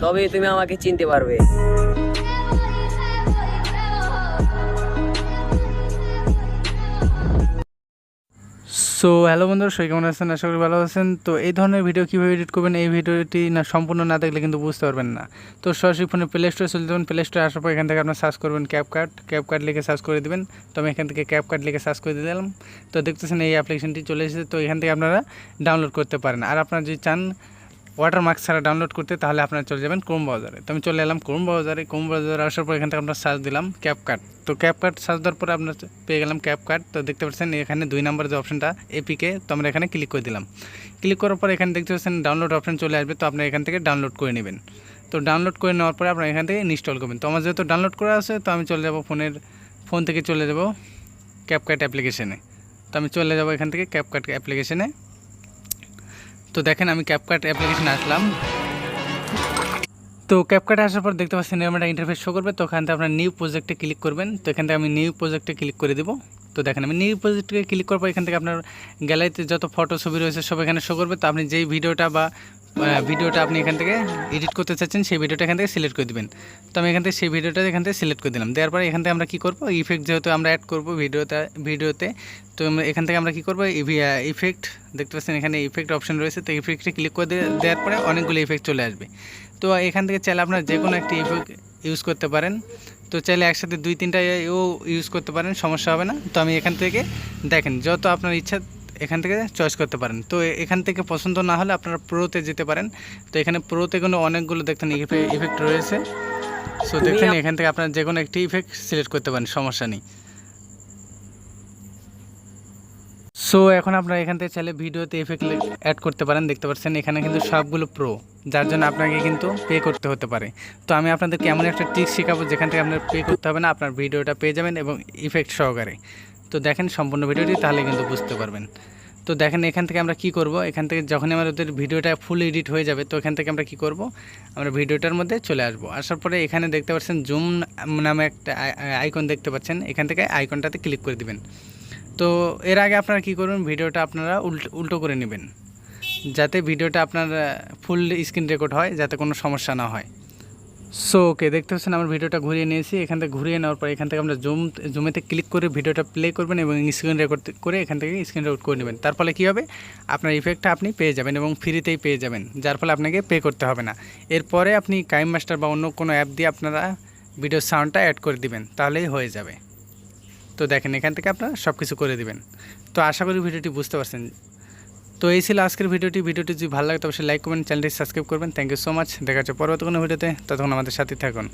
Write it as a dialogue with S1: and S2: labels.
S1: তবেই তুমি আমাকে চিনতে পারবে।
S2: সো হ্যালো বন্ধুরা, সবাই কেমন আছেন? আশা করি ভালো আছেন। তো এই ধরনের ভিডিও কীভাবে এডিট করবেন, এই ভিডিওটি না সম্পূর্ণ না দেখলে কিন্তু বুঝতে পারবেন না। তো সরাসরি ফোনে প্লে স্টোরে চলে যাবেন। প্লে স্টোরে আসার পর এখান থেকে আপনার সার্চ করবেন ক্যাপকাট লিখে সার্চ করে দেবেন। তো আমি এখান থেকে ক্যাপকাট লিখে সার্চ করে দিলাম। তো দেখতেছেন এই অ্যাপ্লিকেশনটি চলে এসেছে। তো এখান থেকে আপনারা ডাউনলোড করতে পারেন। আর আপনারা যদি চান ওয়াটারমার্ক ছাড়া ডাউনলোড করতে, তাহলে আপনারা চলে যাবেন ক্রোম ব্রাউজারে। তো আমি চলে এলাম ক্রোম ব্রাউজারে আসার পর এখান থেকে আপনার সার্চ দিলাম ক্যাপকাট। তো ক্যাপকাট সার্চ দেওয়ার পরে আপনার পেয়ে গেলাম ক্যাপকাট। তো দেখতে পাচ্ছেন এখানে 2 নম্বর যে অপশনটা এপিকে, তো আমরা এখানে ক্লিক করে দিলাম। ক্লিক করার পর এখানে দেখতে পাচ্ছেন ডাউনলোড অপশন চলে আসবে। তো আপনি এখান থেকে ডাউনলোড করে নেবেন। তো ডাউনলোড করে নেওয়ার পরে আপনার এখান থেকে ইনস্টল করবেন। তো আমার যেহেতু ডাউনলোড করা আছে, তো আমি চলে যাব ফোন থেকে চলে যাব ক্যাপকাট অ্যাপ্লিকেশনে। তো আমি চলে যাব এখান থেকে ক্যাপকাট অ্যাপ্লিকেশনে। তো দেখেন আমি ক্যাপকাট অ্যাপ্লিকেশনে আসলাম। তো ক্যাপকাটে আসার পর দেখতে পাচ্ছেন এরকম একটা ইন্টারফেস শো করবে। তো ওখান থেকে আপনার নিউ প্রজেক্টে ক্লিক করবেন। তো এখান থেকে আমি নিউ প্রজেক্টে ক্লিক করে দেবো। তো দেখেন আমি নিউ প্রজেক্টে ক্লিক করার পর এখান থেকে আপনার গ্যালারিতে যত ফটো ছবি রয়েছে সব এখানে শো করবে। তো আপনি যেই ভিডিওটা আপনি এখান থেকে এডিট করতে চাচ্ছেন, সেই ভিডিওটা এখান থেকে সিলেক্ট করে দেবেন। তো আমি এখান থেকে সেই ভিডিওটা এখান থেকে সিলেক্ট করে দিলাম। দেওয়ার পরে এখান থেকে আমরা কী করবো, ইফেক্ট যেহেতু আমরা অ্যাড করবো ভিডিওতে, তো এখান থেকে আমরা কী করবো, ইফেক্ট দেখতে পাচ্ছেন এখানে ইফেক্ট অপশন রয়েছে। তো ইফেক্টে ক্লিক করে দেওয়ার পরে অনেকগুলো ইফেক্ট চলে আসবে। তো এখান থেকে চাইলে আপনার যে কোনো একটি ইফেক্ট ইউজ করতে পারেন। তো চাইলে একসাথে 2-3টা ইউজ করতে পারেন, সমস্যা হবে না। তো আমি এখান থেকে দেখেন যত আপনার ইচ্ছা এখান থেকে চয়েস করতে পারেন। তো এখান থেকে পছন্দ না হলে আপনারা প্রোতে যেতে পারেন। তো এখানে প্রোতে কোনো অনেকগুলো দেখতেন ইফেক্ট রয়েছে। সো দেখেন এখান থেকে আপনার যে কোনো একটি ইফেক্ট সিলেক্ট করতে পারেন, সমস্যা নেই। সো এখন আপনারা এখান থেকে চাইলে ভিডিওতে এফেক্ট অ্যাড করতে পারেন। দেখতে পাচ্ছেন এখানে কিন্তু সবগুলো প্রো, যার জন্য আপনাকে কিন্তু পে করতে হতে পারে। তো আমি আপনাদেরকে এমন একটা ট্রিক শেখাবো যেখান থেকে আপনার পে করতে হবে না, আপনার ভিডিওটা পেয়ে যাবেন এবং ইফেক্ট সহকারে। তো দেখেন সম্পূর্ণ ভিডিওটি, তাহলে কিন্তু বুঝতে পারবেন। তো দেখেন এখান থেকে আমরা কি করব, এখান থেকে যখনই আমাদের ভিডিওটা ফুল এডিট হয়ে যাবে, তো এখান থেকে আমরা কি করব, আমরা ভিডিওটার মধ্যে চলে আসব। আসার পরে এখানে দেখতে পাচ্ছেন জুম নামে একটা আইকন দেখতে পাচ্ছেন, এখান থেকে আইকনটাতে ক্লিক করে দিবেন। তো এর আগে আপনারা কী করবেন, ভিডিওটা আপনারা উল্টো করে নেবেন, যাতে ভিডিওটা আপনার ফুল স্ক্রিন রেকর্ড হয়, যাতে কোনো সমস্যা না হয়। সো ওকে, দেখতে পাচ্ছেন আমার ভিডিওটা ঘুরিয়ে নিয়েছি। এখান থেকে ঘুরিয়ে নেওয়ার পর এখান থেকে আমরা জুমেতে ক্লিক করে ভিডিওটা প্লে করবেন এবং স্ক্রিন রেকর্ড করে এখান থেকে স্ক্রিন রেকর্ড করে নেবেন। তার ফলে কী হবে, আপনার ইফেক্টটা আপনি পেয়ে যাবেন এবং ফ্রিতেই পেয়ে যাবেন, যার ফলে আপনাকে পে করতে হবে না। এরপরে আপনি কাইমমাস্টার বা অন্য কোনো অ্যাপ দিয়ে আপনারা ভিডিওর সাউন্ডটা অ্যাড করে দিবেন, তাহলেই হয়ে যাবে। তো দেখেন এখান থেকে আপনারা সব কিছু করে দিবেন। তো আশা করি ভিডিওটি বুঝতে পারছেন। তো এই ছিল আজকের ভিডিওটি যদি ভালো লাগে তবে লাইক করবেন, চ্যানেলটি সাবস্ক্রাইব করবেন। Thank you so much. দেখা হচ্ছে পরবর্তী কোনো ভিডিওতে, ততক্ষণ আমাদের সাথে থাকুন।